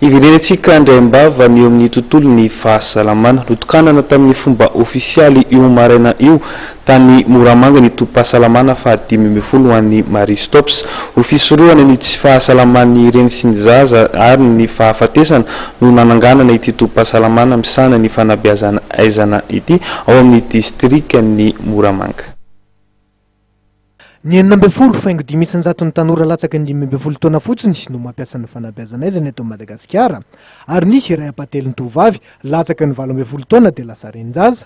Iverenantsika Andriambava ny eo amin'ny tontolon'ny fahasalamana lotokanana tamin'ny fomba ofisialy io maraina io tany Moramanga ny tobim-pahasalamana fa 5 an'ny Marie Stopes ofisoroana ny tsy fahasalaman'ny reny sy ny zaza ary ny fahafatesana no nananganana ity tobim-pahasalamana misana ny fanabeazana aizana ity ao amin'ny distriktan'ny Moramanga. Ny 12 faingo 500 tanora latsaky ny 12 taona fotsiny no mampiasa ny fanabeazana aizana eto Madagasikara ary nisy iray apatelin'ny tovavy latsaky ny 12 taona dia lasa renjaza.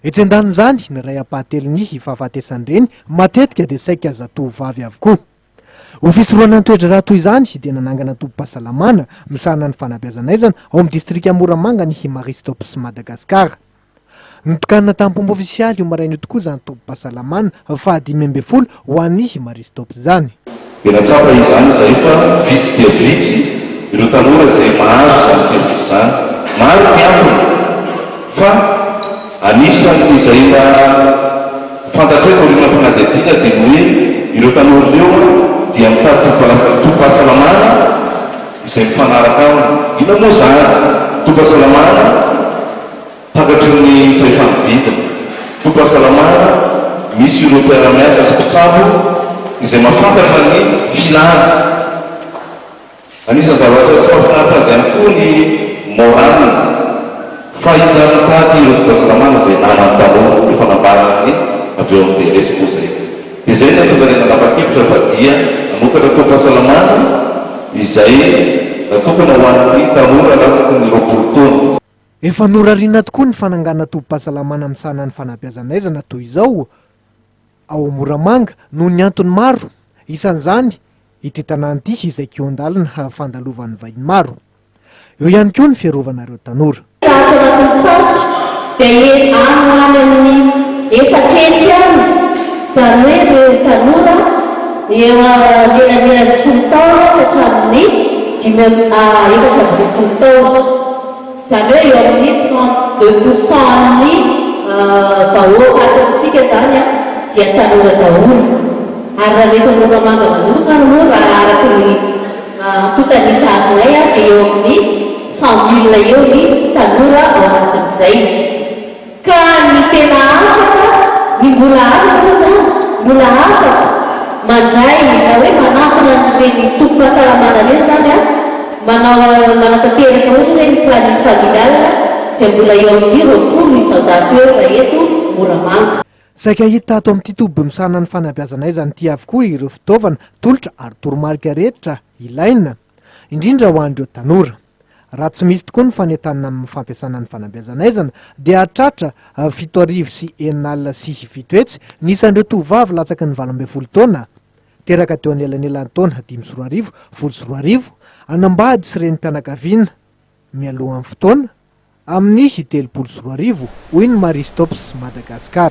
Etsy andanin'izany ny ray apahateliny fahafatesany reny matetika dia saika aza tovavy avokoa. Ofisoroana ny toetra raha toy izany dia nanangana tobim-pahasalamana misana ny fanabeazana aizana ao amin'ny distrika Moramanga ny Marie Stopes Madagasikara. Notokanina tamin'ny ofisialy io maraina io tokoa izany tobim-pahasalamana fa 12 ho an'ny Marie Stopes izany. Natsapa izany izay fa vitsy dia vitsy ireo tanora izay mahazo izany service izany. Maro ny antony fa anisan'ny izay fantatreko ireo fanadihadiana dia ny hoe ireo tanora ireo dia mitady tobim-pahasalamana izay mifanaraka aminy. Ina moa izany tobim-pahasalamana takatry ny fahefa-mividina. Tobim-pahasalamana misy ireo mpiara-miasa sy mpitsabo izay mafantatra ny filana. Anisan'ny zavatra tsy mahafinaritra izany koa ny morale fa izany tady ireo tobim-pahasalamana izay nanany taloha ny fanambarany avy eo amin'ny DRS koa izay. Dia izay ny atonga ny nanapa-kevitra fa dia nanokatra tobim-pahasalamana izay natokana ho an'ny tanora latsaky ny 20 taona. Efa norariana tokoa ny fanangana tobim-pahasalamana misana ny fanabeazana aizana toy izao ao Moramanga noho ny antony maro, isan'izany ity tanàna ity izay keon-dalina fandalovan'ny vahiny maro. Eo ihany koa ny fiarovanareo tanora. Dia amin'ny efakely any izany hoe ireo tanora lelanelany 10 taona hatramin'ny 20 taona. Izany hoe eo amin'ny 32% amin'ny vahoaka atontsika izany dia tanora daholo. Ary raha rehefa Moramanga manokana moa raha araka ny totanisa azinay dia eo amin'ny 100,000 eo ny tanora ao anatin'izay. Ka ny tena afaka ny mbola afaka zany mbola afaka mandray na hoe manafana nyreny tobim-pahasalamana reny zany manatanteraka ohatra hoe ny planning familial dia mbola eo amin'ny 20 isan-jato eo raha eto Moramanga. Saika hita ato amin'ity toby misana ny fanabeazana aizana ity avokoa ireo fitaovana tolotra ary toromarika rehetra ilaina indrindra ho an'ireo tanora. Raha tsy misy tokoa ny fanentanana amin'ny fampiasana ny fanabeazana aizana dia hatratra 7,9 sy 7 hetsy ny isan'ireo tovavy latsaky ny 12 taona teraka teo anelanelan'ny taona 5 sy 10 anambady sy renim-pianakaviana mialohan'ny fotoana amin'ny 3 sy 10 hoy ny Marie Stopes Madagasikara.